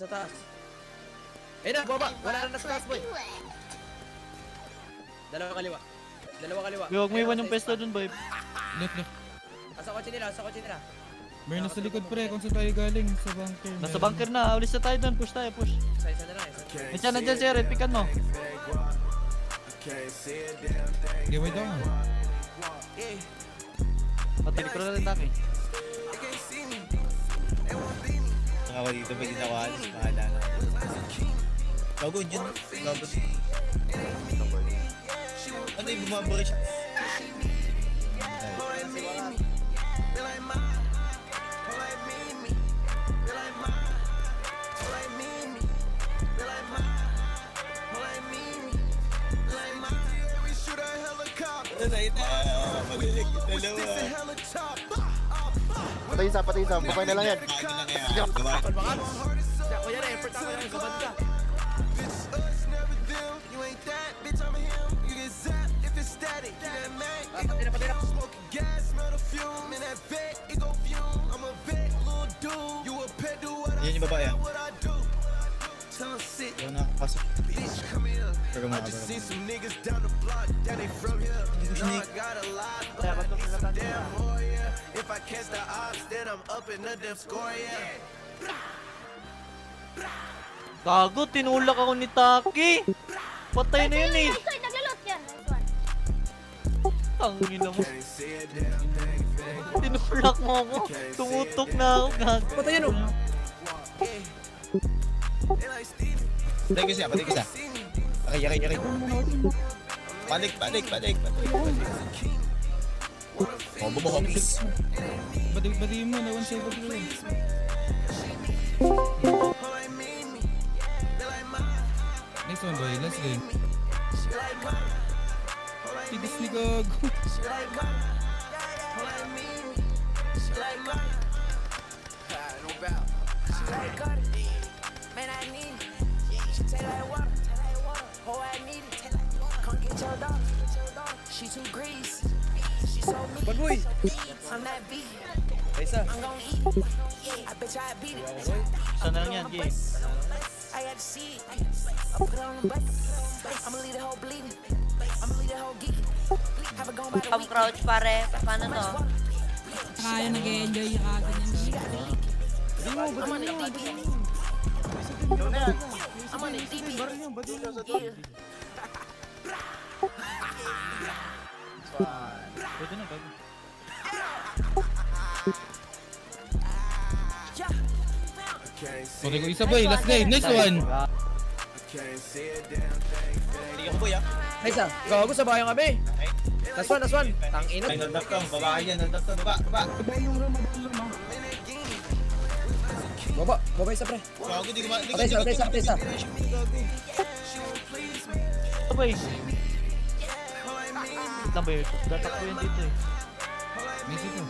Sa taas. Eh na, baba. Wala na sa taas, boy. Dalawa kaliwa. Dalawa kaliwa. Huwag mo iwan yung pesto dun, boy. Left. Asa kotse nila, asa kotse nila. Meron nasa likod pre, kung saan tayo galing, sa bunker. Nasa bunker na, ulis na tayo dun. Push tayo, push. Isa na lang, isa. Nandiyan si Red, pikan mo. Okay, wait lang. Patilik ko na rin taki. Ako dito pag ginawa, bahala na. Gago, dyan. Gago. Ano yung bumabari siya? Patay isa, bukay na lang yan. Palbangan. Kuya na, effort ako lang, kabad ka. Pati na. Yan yung babae. Yung nakapasok. Pero mga kabaro. Gago, tinulak ako ni Taki. Patay na yun eh. Ay, naglalot yan. Nice one. Tangin mo. Tinulak mo ako. Tumutok na ako, gago. Patay yan, oh. Patay ko siya. Yari. Balik. Oh, bumukopis. Badi mo, na 1 second bro. Next one boy, last game. Tigis ni Gago. Bad boy. Isa. Isa na lang yan, Gay. Pump crouch pare. Paano to? Kaya nag-enjoy yung ganyan. Pwede na, gago. Okay ko isa boy, last game, next one. Hindi ako boy ah. Isa. Gago sa bayan kami. Last one. Tangina. Ay, nandap ka. Babae yan. Nandap ka. Baba. Baba isa, pre. Gago, di ko ma... Patay isa. Ito, boy. Lang ba yun? Datak ko yun dito eh. Messi to.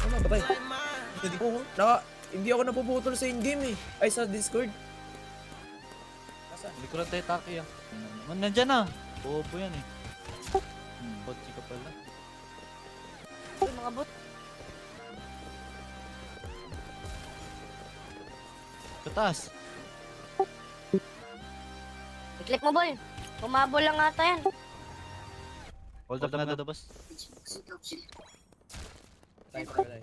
Ano, patay. Oo, hindi ako napuputol sa in-game eh. Ay, sa Discord. Hindi ko lang tayo Taki ah. Nandyan na. Bobo yan eh. Botsi ka pala. Uy, mga bot. Sa taas. I-clip mo, boy. Humabol lang ata yan. Hold up na boss. Patay.